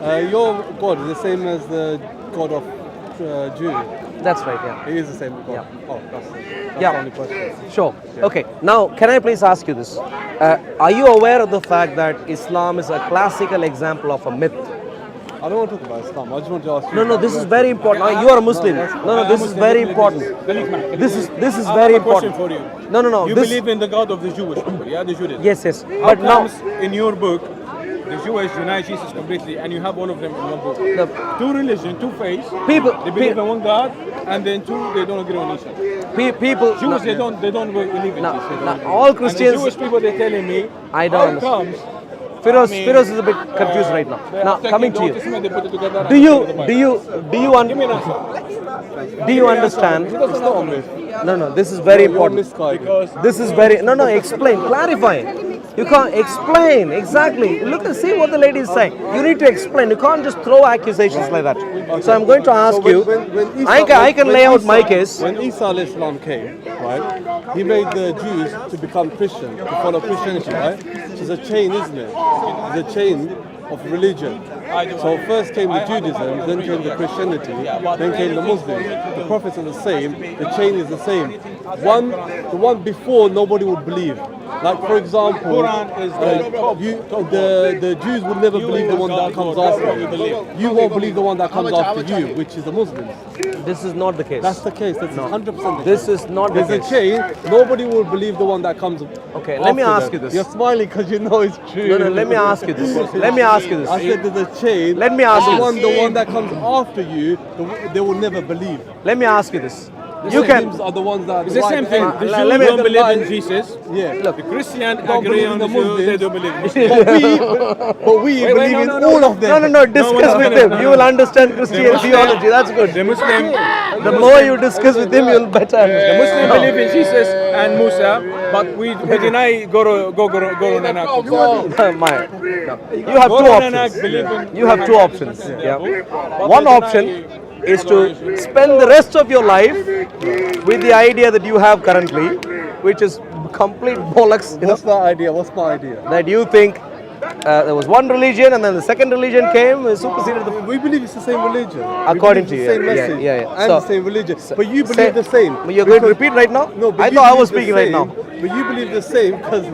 Your God is the same as the God of Jew. That's right, yeah. He is the same God. Yeah. Oh, that's Yeah. the only question. Sure. Okay. Now, can I please ask you this? Are you aware of the fact that Islam is a classical example of a myth? I don't want to talk about Islam. I just want to ask you. No, about this is your very opinion. important. You are a Muslim. No, this is very important. This is very I have a question important. for you. No. You This, believe in the God of the Jewish people, yeah, the Judaism. yes. How But now, comes in your book, the Jewish deny Jesus completely, and you have all of them in one book? the Two religion, two faiths. people, They believe in one God, and then two, they don't agree on each other. people. Jews, they don't believe in Jesus. They don't agree. All And the Christians. Jewish people, they're telling me, I don't how understand. comes? Firoz I mean, is a bit confused right now. they Now, have taken coming the to Old you. Testament, they put it together and Do you put it in the Bible. Give me an answer. do you understand? It's not a myth. No. This is very You're important. misguided. Because This is very no. Explain, clarify. You can't explain exactly. Look and see what the lady is saying. You need to explain. You can't just throw accusations like that. So I'm going to ask So you. when I can lay out my case. When Isa alayhi salam came, right, he made the Jews to become Christian, to follow Christianity, right? Which is a chain, isn't it? It's a chain of religion. So first came the Judaism, then came the Christianity, then came the Muslims. The prophets are the same, the chain is the same. The one before nobody would believe. Like for example, Quran is the Jews would never believe the one that comes after you. You won't believe the one that comes after you, which is the Muslims. This is not the case. That's the case. That's 100% the This case. is not the There's a case. chain. Nobody will believe the one that comes. Okay, let me after ask them. you this. You're smiling because you know it's true. No, let me ask you this. Let me ask you this. I said there's a chain. Let me ask and you the one that comes after you, they will never believe. Let me ask you this. The You can. Muslims are the ones that. it's the same thing. The let Jews me- don't believe in Jesus. Yeah. The Christian Don't agree believe on in the the Jews, they Muslims. don't believe in Muslims. But we Wait, believe no, in no, no. all of them. No. Discuss with him. You will understand Christian Muslim- theology. That's good. The Muslim, The more you discuss with him, you'll better the understand. Muslim believe in Jesus and Musa, but we deny Guru Nanak. You have two Guru Nanak options. believe in. You have two options. Yeah. One option is to spend the rest of your life with the idea that you have currently, which is complete bollocks. You know, What's that idea? What's my idea? that you think there was one religion and then the second religion came and superseded the. We believe it's the same religion. According we believe to the you, same yeah, message yeah. and So- the same religion. But you Say- believe the same. You're going to because- repeat right now? No, but I you thought I believe was the speaking right same, now. But you believe the same because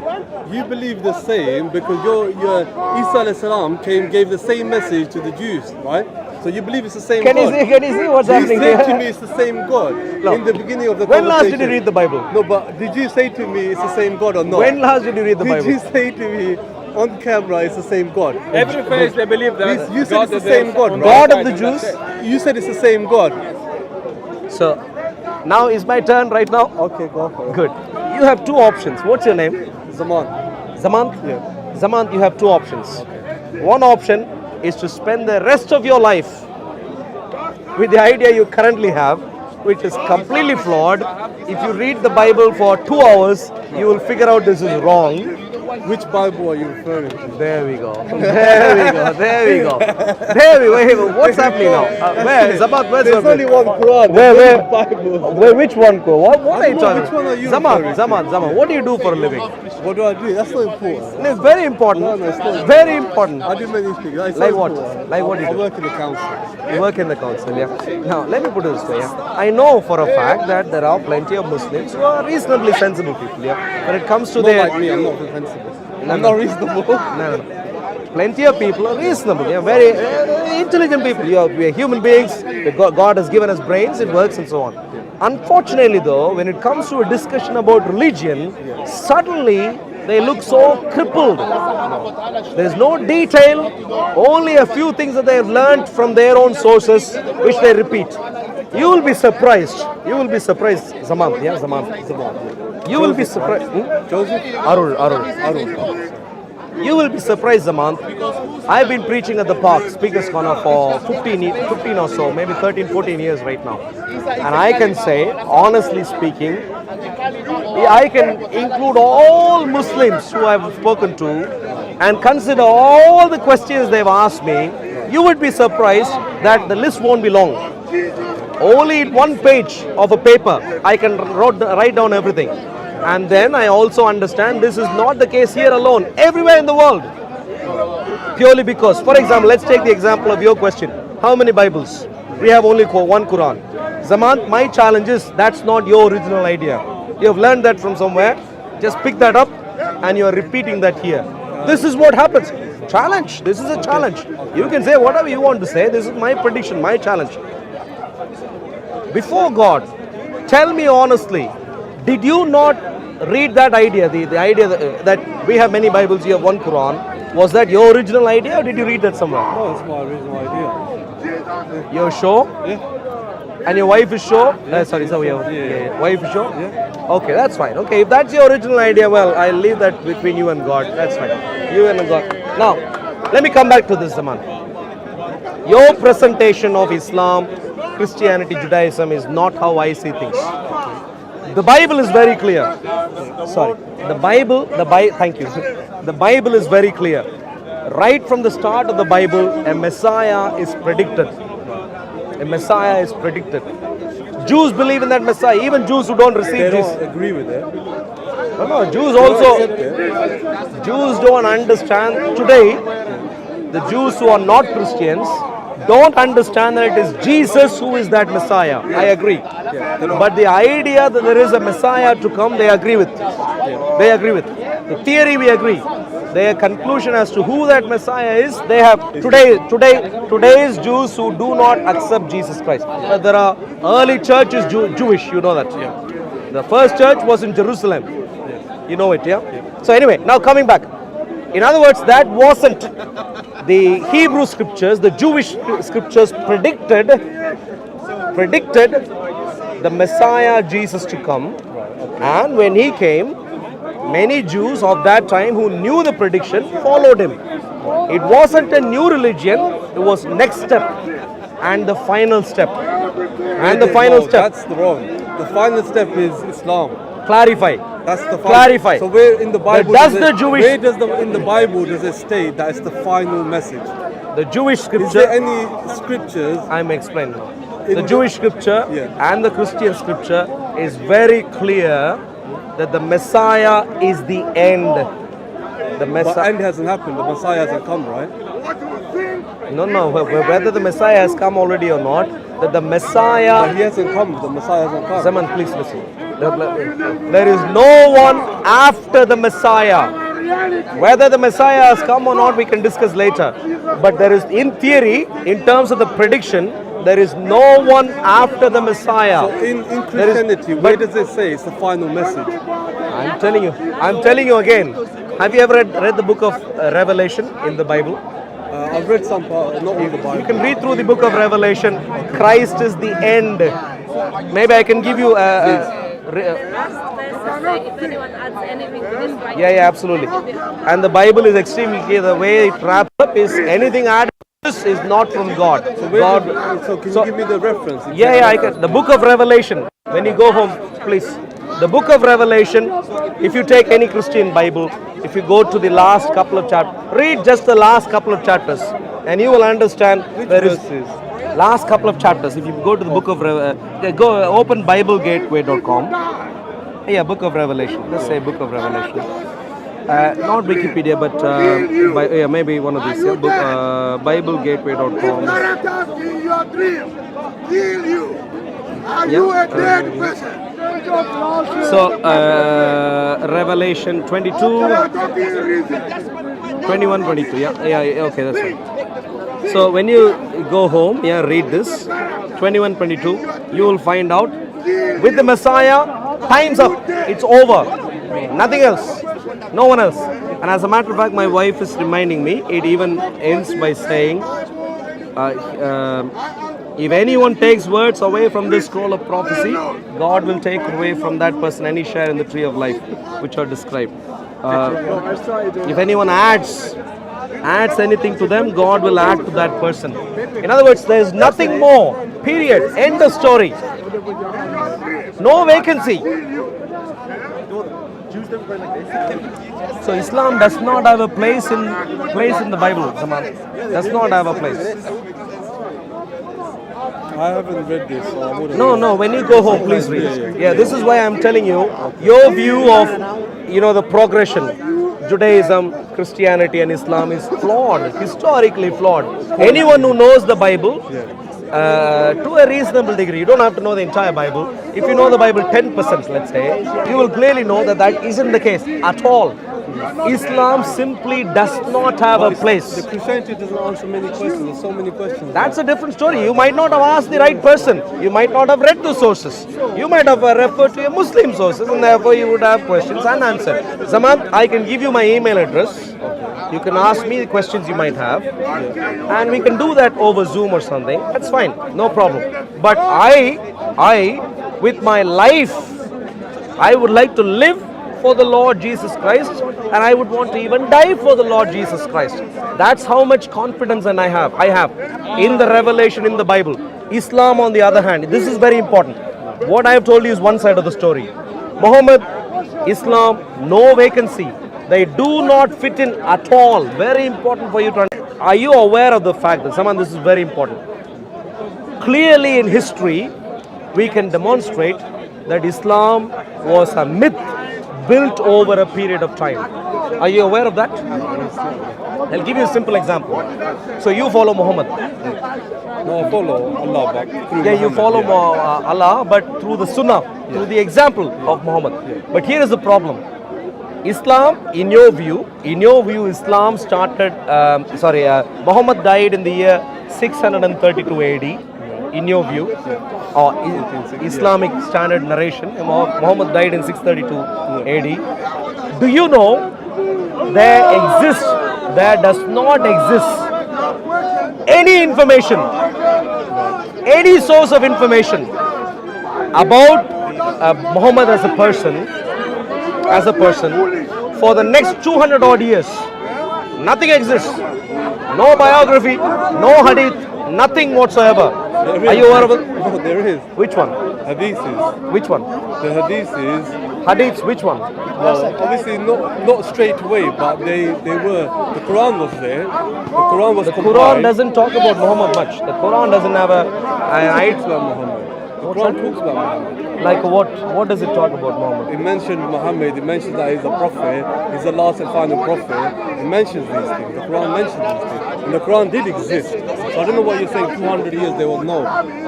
you believe the same because your Isa alayhi salam gave the same message to the Jews, right? So you believe it's the same Can you God. see what's You happening said to here? me it's the same God in the beginning of the When last conversation. did you read the Bible? No, but did you say to me it's the same God or not? When last did you read the did you Bible? say to me on camera it's the same God? Every faith they believe that You said it's the is same God, on right? God their of the side, and Jews? that's it. You said it's the same God. So now is my turn right now? Okay, go for it. Good. You have two options. What's your name? Zaman. Zamant? Yeah. Zamant, you have two options. One option is to spend the rest of your life with the idea you currently have, which is completely flawed. If you read the Bible for 2 hours, you will figure out this is wrong. Which Bible are you referring to? There we go. Wait, what's happening now? Where? Zamat, where's There's your only one Quran. Where? there's no Bible. Which one? What are you know, talking which one are you Zaman, referring to? Zaman, what do you do for a living? What do I do? That's not important. It's very important. No, it's not. Very important. I do many things. It's Like not what? important. Like what do you I do? work in the council. You work in the council, yeah. Now, let me put it this way, yeah. I know for a fact that there are plenty of Muslims who are reasonably sensible people, yeah. When it comes to Not their... like me, I'm not defensible. No, I'm no. not reasonable. No. Plenty of people are reasonable, yeah. Very intelligent people. We are human beings. God has given us brains, it works and so on. Unfortunately though, when it comes to a discussion about religion, suddenly they look so crippled. There's no detail, only a few things that they have learned from their own sources, which they repeat. You will be surprised. Zaman, yeah, Zaman. You will be surprised. Joseph? Arul. You will be surprised, Zaman. I've been preaching at the park, Speakers Corner, for 15 or so, maybe 13, 14 years right now. And I can say, honestly speaking, I can include all Muslims who I've spoken to and consider all the questions they've asked me. You would be surprised that the list won't be long. Only in one page of a paper, I can write down everything. And then I also understand this is not the case here alone, everywhere in the world. Purely because, for example, let's take the example of your question. How many Bibles? We have only one Quran. Zaman, my challenge is that's not your original idea. You have learned that from somewhere. Just pick that up and you are repeating that here. This is what happens. Challenge. This is a challenge. You can say whatever you want to say. This is my prediction, my challenge. Before God, tell me honestly, did you not read that idea? The idea that we have many Bibles, you have one Quran. Was that your original idea or did you read that somewhere? No, it's my original idea. You're sure? Yeah. And your wife is sure? Yeah. Sorry, your Yeah. wife is sure? Yeah. Okay, that's fine. Okay, if that's your original idea, well, I'll leave that between you and God. That's fine. You and God. Now, let me come back to this, Zaman. Your presentation of Islam, Christianity, Judaism is not how I see things. The Bible is very clear. Sorry. Thank you. The Bible is very clear. Right from the start of the Bible, a Messiah is predicted. A Messiah is predicted. Jews believe in that Messiah, even Jews who don't receive They Jesus. don't agree with it. No, Jews also, Jews don't understand. Today, the Jews who are not Christians don't understand that it is Jesus who is that Messiah. I agree. But the idea that there is a Messiah to come, they agree with. They agree with. The theory we agree. Their conclusion as to who that Messiah is, they have today's Jews who do not accept Jesus Christ. But there are early churches Jewish, you know that. The first church was in Jerusalem. You know it, yeah? So anyway, now coming back. In other words, that wasn't the Hebrew scriptures, the Jewish scriptures predicted the Messiah Jesus to come. And when he came, many Jews of that time who knew the prediction followed him. It wasn't a new religion, it was next step and the final step. And the final step. That's wrong. The final step is Islam. Clarify. That's the final. Clarify. So where in the Bible Does does the it, Jewish where does in the Bible does it state that it's the final message? The Jewish Is scripture, there any scriptures? I'm explaining now. In The the- Jewish scripture and the Christian scripture is very clear that the Messiah is the end. The But Messiah. end hasn't happened. The Messiah hasn't come, right? No. Whether the Messiah has come already or not, that the But Messiah. he hasn't come. The Messiah hasn't come. Zaman, please listen. There is no one after the Messiah. Whether the Messiah has come or not, we can discuss later. But there is, in theory, in terms of the prediction, there is no one after the Messiah. So in Christianity, where does it say it's the final message? I'm telling you again. Have you ever read the book of Revelation in the Bible? I've read some part, not all the Bible. You can read through the book of Revelation. Christ is the end. Maybe I can give you If anyone adds anything to this, right? yeah, absolutely. And the Bible is extremely clear. The way it wraps up is anything added to this is not from God. So can you give me the reference? Yeah, I can. The book of Revelation. When you go home, please. The book of Revelation, if you take any Christian Bible, if you go to the last couple of chapters, read just the last couple of chapters and you will understand there is last couple of chapters. If you go to the book of go open BibleGateway.com. Yeah, book of Revelation. Let's say book of Revelation. Not Wikipedia, but maybe one of these. BibleGateway.com. So, Revelation 22, 21, 22. Yeah, okay, that's right. So, when you go home, read this 21, 22. You will find out with the Messiah, time's up. It's over. Nothing else. No one else. And as a matter of fact, my wife is reminding me. It even ends by saying, if anyone takes words away from this scroll of prophecy, God will take away from that person any share in the tree of life, which are described. If anyone adds anything to them, God will add to that person. In other words, there is nothing more. Period. End of story. No vacancy. So Islam does not have a place in the Bible. Does not have a place. I haven't read this, so I wouldn't. No. When you go home, please read. Yeah, this is why I'm telling you. Your view of, the progression. Judaism, Christianity and Islam is flawed, historically flawed. Anyone who knows the Bible to a reasonable degree, you don't have to know the entire Bible. If you know the Bible 10%, let's say, you will clearly know that that isn't the case at all. Islam simply does not have a place. The Christianity doesn't answer many questions. There's so many questions. That's a different story. You might not have asked the right person. You might not have read the sources. You might have referred to a Muslim sources, and therefore you would have questions unanswered. Zaman, I can give you my email address. You can ask me the questions you might have, and we can do that over Zoom or something. That's fine, no problem. But I, with my life, I would like to live for the Lord Jesus Christ, and I would want to even die for the Lord Jesus Christ. That's how much confidence I have in the revelation in the Bible. Islam, on the other hand, this is very important. What I have told you is one side of the story. Muhammad, Islam, no vacancy. They do not fit in at all. Very important for you to understand. Are you aware of the fact that, Saman, this is very important. Clearly in history, we can demonstrate that Islam was a myth built over a period of time. Are you aware of that? I'll give you a simple example. So you follow Muhammad. No, I follow Allah, but through Yeah, you Muhammad, follow yeah. Allah, but through the Sunnah, through the example of Muhammad. But here is the problem. Islam, in your view, Islam started, Muhammad died in the year 632 AD. In your view, or Islamic standard narration, Muhammad died in 632 AD. Do you know there does not exist any information, any source of information about Muhammad as a person for the next 200 odd years? Nothing exists. No biography, no hadith, nothing whatsoever. Are you aware of it? No, there is. Which one? Hadiths. Which one? The hadiths. Hadiths, which one? Well, obviously not straight away, but they were. The Quran was there. The Quran was compiled. Quran doesn't talk about Muhammad much. The Quran doesn't have an Talks about Muhammad. The Quran talks about Muhammad. like what? What does it talk about Muhammad? It mentioned Muhammad. It mentions that he's a prophet. He's the last and final prophet. It mentions these things. The Quran mentions these things. And the Quran did exist. So I don't know what you're saying. 200 years there was no.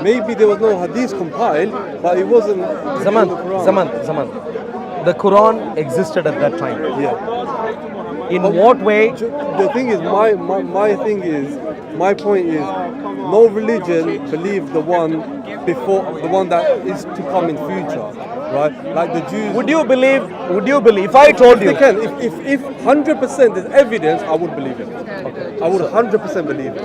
Maybe there was no hadith compiled, but it wasn't. Zaman. The Quran. The Quran existed at that time. Yeah. In what way? The thing is, my point is, no religion believes the one before, the one that is to come in future, right? Like the Jews. Would you believe? If I told you, They can. If 100% is evidence, I would believe it. Okay. I would 100% believe it.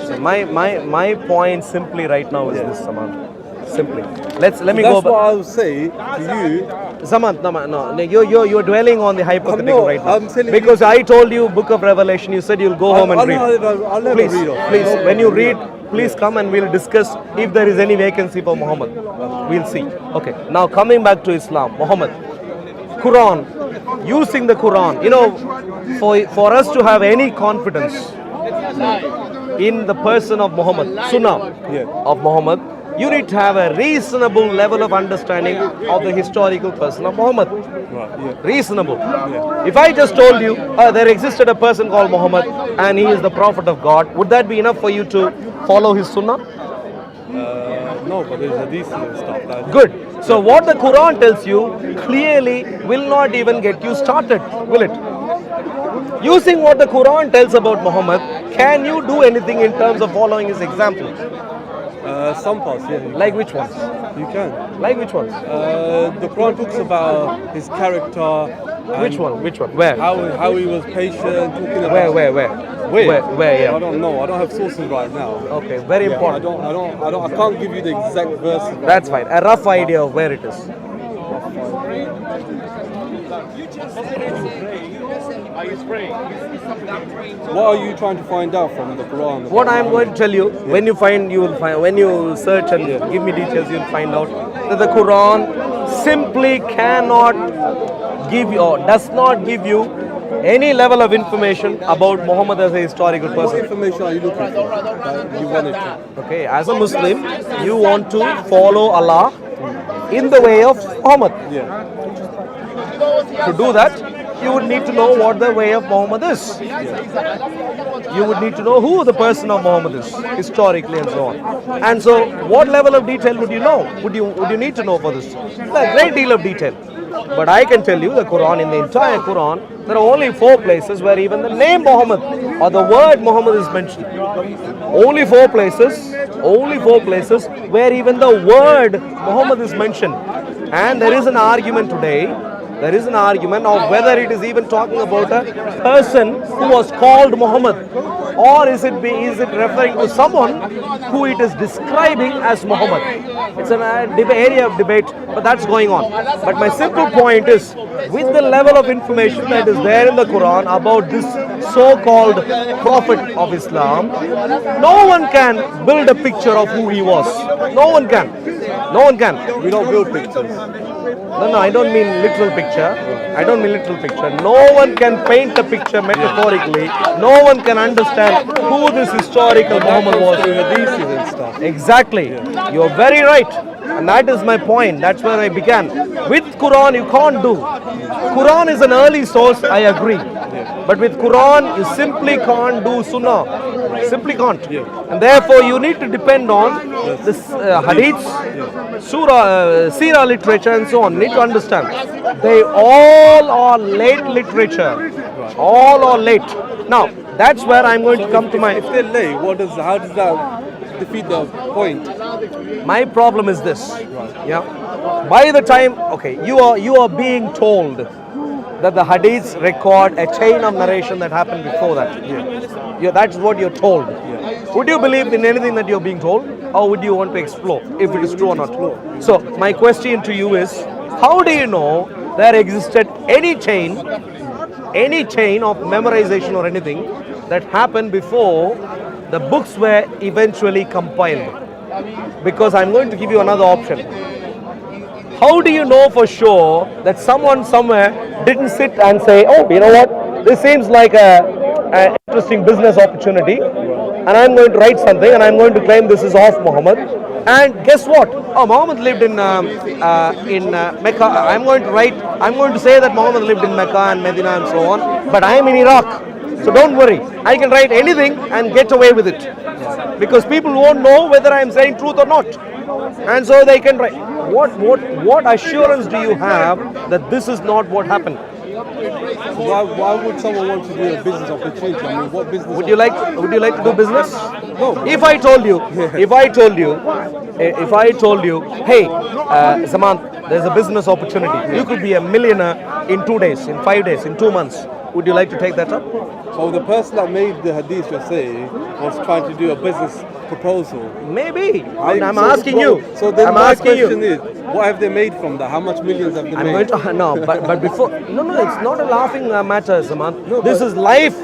so my point simply right now is this, Saman. Simply, let me That's go back. what I would say to you. Zaman, no, you're dwelling on the hypothetical not. right now. I'm telling because I told you Book of Revelation, you said you'll go home and read. I'll never Please, read it. please, when you read, please come and we'll discuss if there is any vacancy for Muhammad. We'll see. Okay, now coming back to Islam, Muhammad, Quran, using the Quran, for us to have any confidence in the person of Muhammad, Sunnah of Muhammad, you need to have a reasonable level of understanding of the historical person of Muhammad. Right, yeah. Reasonable. If I just told you there existed a person called Muhammad and he is the prophet of God, would that be enough for you to follow his Sunnah? No, but there's hadith and stuff. Good. So what the Quran tells you clearly will not even get you started, will it? Using what the Quran tells about Muhammad, can you do anything in terms of following his example? Some parts, yeah. Like which ones? You can. Like which ones? The Quran talks about his character. Which one? Which one? Where? How he was patient, talking about. Where? Yeah. I don't know. I don't have sources right now. Okay, very important. I can't give you the exact verses. That's fine. A rough idea of where it is. What are you trying to find out from the Quran? What I am going to tell you, when you find, you will find. When you search and give me details, you will find out that the Quran simply cannot give you, or does not give you, any level of information about Muhammad as a historical What person. information are you looking for? That you wanted to. Okay, as a Muslim, you want to follow Allah in the way of Muhammad. Yeah. To do that, you would need to know what the way of Muhammad is. You would need to know who the person of Muhammad is, historically and so on. And so, what level of detail would you know? Would you need to know for this? A great deal of detail. But I can tell you, the Quran, in the entire Quran, there are only 4 places where even the name Muhammad or the word Muhammad is mentioned. Only 4 places where even the word Muhammad is mentioned. And there is an argument today, of whether it is even talking about a person who was called Muhammad, or is it referring to someone who it is describing as Muhammad. It's an area of debate, but that's going on. But my simple point is, with the level of information that is there in the Quran about this so-called prophet of Islam, no one can build a picture of who he was. No one can. We don't build pictures. No, I don't mean literal picture. No one can paint a picture metaphorically. No one can understand who this historical Muhammad was. And stuff. Exactly. You're very right. And that is my point. That's where I began. With Quran, you can't do. Quran is an early source, I agree. But with Quran, you simply can't do Sunnah. Simply can't. And therefore, you need to depend on this hadiths, surah, seerah literature and so on. You need to understand. They all are late literature. All are late. Now, that's where I'm going to come to my... If they're late, how does that defeat the point? My problem is this. Yeah. By the time, you are being told that the hadiths record a chain of narration that happened before that. That's what you're told. Would you believe in anything that you're being told, or would you want to explore if it is true or not? So my question to you is, how do you know there existed any chain of memorization or anything that happened before the books were eventually compiled? Because I'm going to give you another option. How do you know for sure that someone somewhere didn't sit and say, oh, you know what, this seems like an interesting business opportunity, and I'm going to write something and I'm going to claim this is of Muhammad. And guess what? Oh, Muhammad lived in Mecca. I'm going to say that Muhammad lived in Mecca and Medina and so on, but I am in Iraq. So don't worry, I can write anything and get away with it. Because people won't know whether I am saying truth or not. And so they can write. What assurance do you have that this is not what happened? Why would someone want to do a business opportunity? I mean, what business? Would you like to do business? No. If I told you, hey, Samant, there's a business opportunity. You could be a millionaire in 2 days, in 5 days, in 2 months. Would you like to take that up? So the person that made the hadith you're saying was trying to do a business proposal. Maybe. I'm asking you. So then my question is, what have they made from that? How much millions have they made? But before, it's not a laughing matter, Samant. This is life.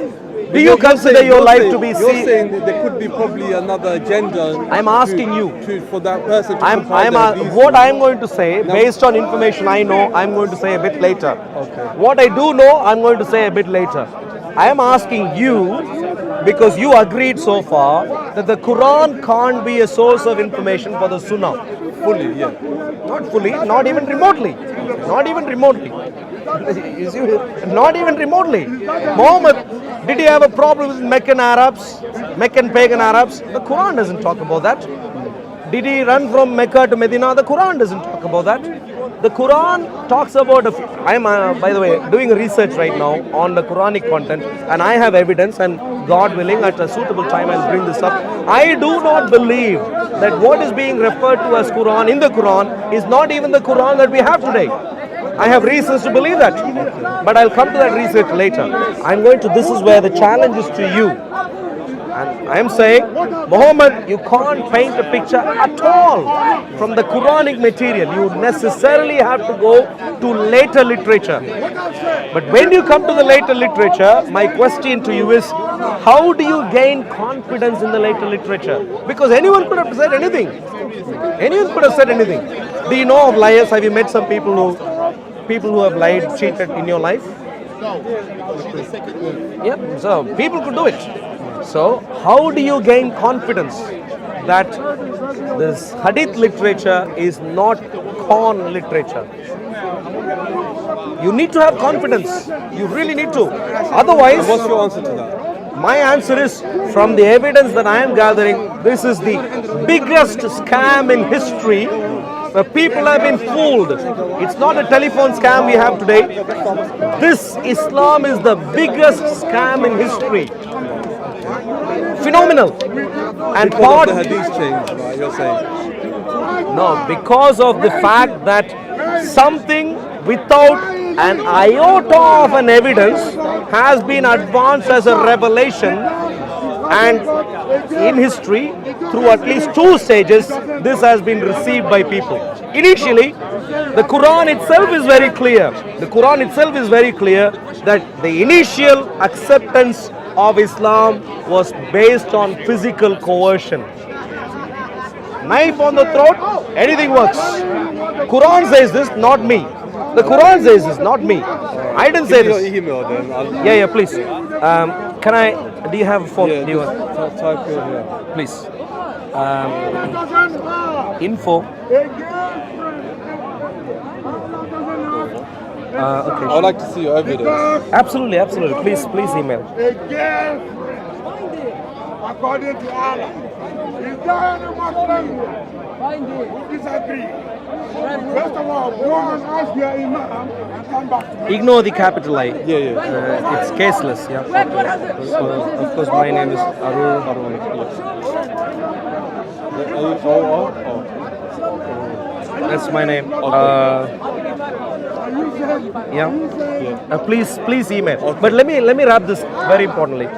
Do you consider your life to be... You're saying that there could be probably another agenda. I'm asking you. For that person to what I'm going to say, based on information I know, I'm going to say a bit later. Okay. What I do know, I'm going to say a bit later. I am asking you, because you agreed so far, that the Quran can't be a source of information for the Sunnah. Fully, yeah. Not fully, not even remotely. Not even remotely. Not even remotely. Muhammad, did he have a problem with Meccan pagan Arabs? The Quran doesn't talk about that. Did he run from Mecca to Medina? The Quran doesn't talk about that. The Quran talks about, I'm by the way doing research right now on the Quranic content, and I have evidence, and God willing at a suitable time I'll bring this up. I do not believe that what is being referred to as Quran in the Quran is not even the Quran that we have today. I have reasons to believe that, but I'll come to that research later. This is where the challenge is to you. And I am saying, Muhammad, you can't paint a picture at all from the Quranic material. You necessarily have to go to later literature. But when you come to the later literature, my question to you is, how do you gain confidence in the later literature? Because anyone could have said anything. Anyone could have said anything. Do you know of liars? Have you met some people who have lied, cheated in your life? Yeah, so people could do it. So, how do you gain confidence that this hadith literature is not con literature? You need to have confidence. You really need to. Otherwise, What's your answer to that? my answer is, from the evidence that I am gathering, this is the biggest scam in history where people have been fooled. It's not a telephone scam we have today. This Islam is the biggest scam in history. Phenomenal. And Because part of the hadith change, right, you're saying? no, because of the fact that something without an iota of an evidence has been advanced as a revelation, and in history, through at least 2 stages, this has been received by people. Initially, the Quran itself is very clear. The Quran itself is very clear that the initial acceptance of Islam was based on physical coercion. Knife on the throat, anything works. Quran says this, not me. The Quran says this, not me. I didn't say Give me this. your email then. Yeah, please. Can I? Do you have a phone? Yeah, Do you want? type in here. Please. Info. Okay. I would like to see your evidence. Absolutely, absolutely. Please email. Again, according to Allah, is there any Muslim who disagree? First of all, go and ask your imam and come back to me. Ignore the capital I. Yeah. It's caseless. Yeah. So, of course, my name is Arul. That's my name. Yeah. Please email. But let me wrap this very importantly.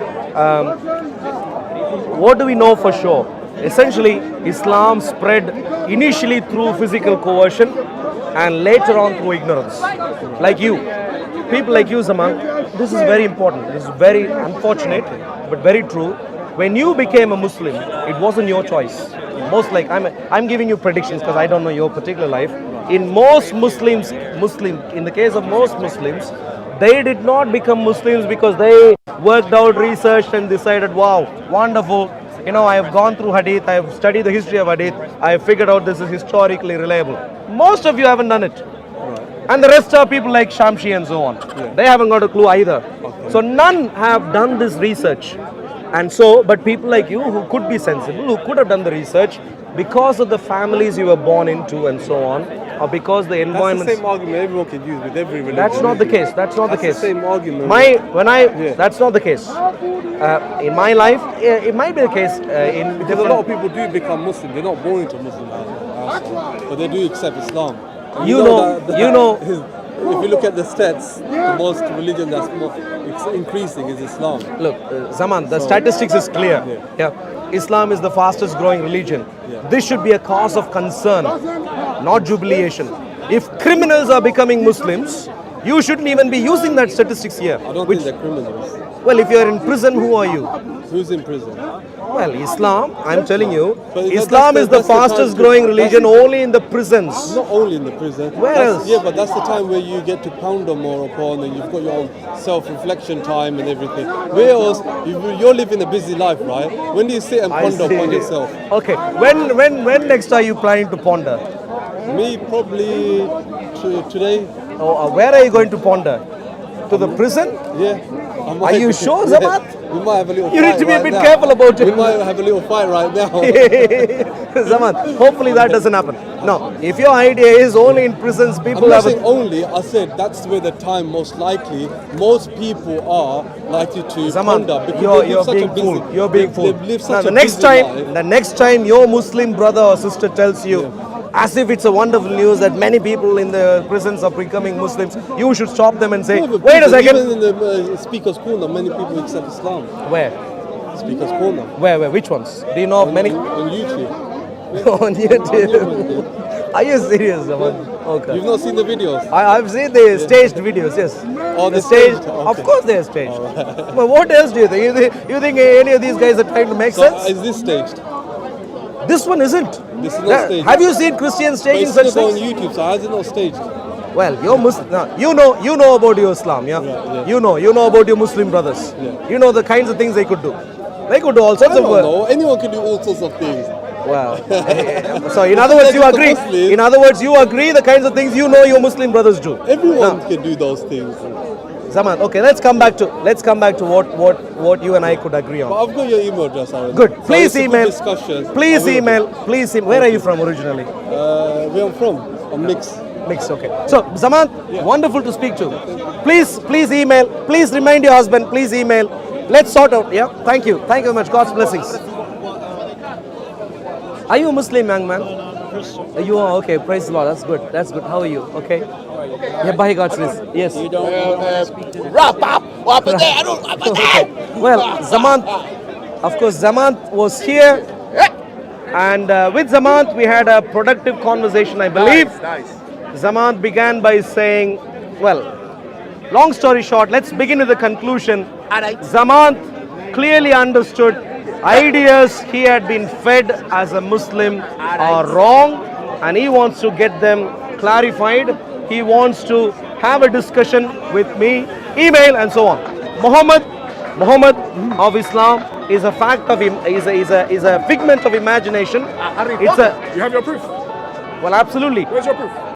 What do we know for sure? Essentially, Islam spread initially through physical coercion and later on through ignorance. Like you, people like you, Zaman. This is very important. This is very unfortunate, but very true. When you became a Muslim, it wasn't your choice. I'm giving you predictions because I don't know your particular life. In most in the case of most Muslims, they did not become Muslims because they worked out, researched and decided, wow, wonderful. I have gone through Hadith, I have studied the history of Hadith, I have figured out this is historically reliable. Most of you haven't done it. And the rest are people like Shamshi and so on. They haven't got a clue either. So none have done this research. And so, but people like you who could be sensible, who could have done the research because of the families you were born into and so on, or because the environment. That's the same argument everyone can use with every religion. That's not the case. That's not the case. The same argument. That's not the case. In my life, it might be the case. Because a lot of people do become Muslim. They're not born into Muslim household, but they do accept Islam. And if you look at the stats, the most religion that's more increasing is Islam. Look, Zaman, the statistics is clear. Islam is the fastest growing religion. This should be a cause of concern, not jubilation. If criminals are becoming Muslims, you shouldn't even be using that statistics here. I don't think they're criminals. Well, if you're in prison, who are you? Who's in prison? Well, Islam, I'm telling you, But Islam is the fastest growing religion only in the prisons. Not only in the prison. Where else? Yeah, but that's the time where you get to ponder more upon and you've got your own self-reflection time and everything. Where else? You're living a busy life, right? When do you sit and ponder upon yourself? Okay. When next are you planning to ponder? Me, probably today. Where are you going to ponder? To the prison? Yeah. Are you sure, Zamat? We might have a little fight. You need to be a bit now. careful about it. We might have a little fight right now. Zaman, hopefully that doesn't happen. No, if your idea is only in prisons, people I'm not have saying only, I said that's where the time most people are likely to Zaman, ponder. Because you're being fooled. You're being fooled. They live Now, such the a next busy time, life. the next time your Muslim brother or sister tells you, as if it's a wonderful news that many people in the prisons are becoming Muslims, you should stop them and say, No, but wait a second. Even in the Speaker's Corner, many people accept Islam. Where? Speaker's Corner. Where? Which ones? Do you know of many? On YouTube. On YouTube. Are you serious, Zaman? Okay. You've not seen the videos? I've seen the staged videos, yes. Oh, the the staged. staged, Of okay. course they're staged. But what else do you think? You think any of these guys are trying to make So, sense? is this staged? This one isn't. This is not staged. Have you seen Christians But staging it's such still on things? YouTube, so how is it not staged? Well, you're Muslim. No, you know about your Islam, yeah? Yeah. You know about your Muslim brothers. Yeah. You know the kinds of things they could do. They could do all I sorts don't of work. know. Anyone can do all sorts of things. Well, so in other words, you agree. In other words, you agree the kinds of things you know your Muslim brothers do. Everyone can do those things. Zaman, okay, let's come back to what you and I could agree But on. I've got your email address, Arul. Good. So Please it's a good email. discussion. Please I will email. Please email. Where are you from originally? Where I'm from? I'm mixed. Mix. Okay. So Zaman, wonderful to speak to. Please email. Please remind your husband. Please email. Let's sort out. Yeah. Thank you. Thank you very much. God's blessings. Are you a Muslim, young man? You are. Okay. Praise the Lord. That's good. That's good. How are you? Okay. Yeah. By God's grace. Yes. Wrap up. What was there? Okay. Well, Zamant, of course, Zamant was here, and with Zamant we had a productive conversation, I believe. Nice. Zamant began by saying, well, long story short, let's begin with the conclusion. Zamant clearly understood ideas he had been fed as a Muslim are wrong, and he wants to get them clarified. He wants to have a discussion with me, email and so on. Muhammad of Islam is a fact of is a figment of imagination. It's a You have your proof. well, absolutely. Where's your proof?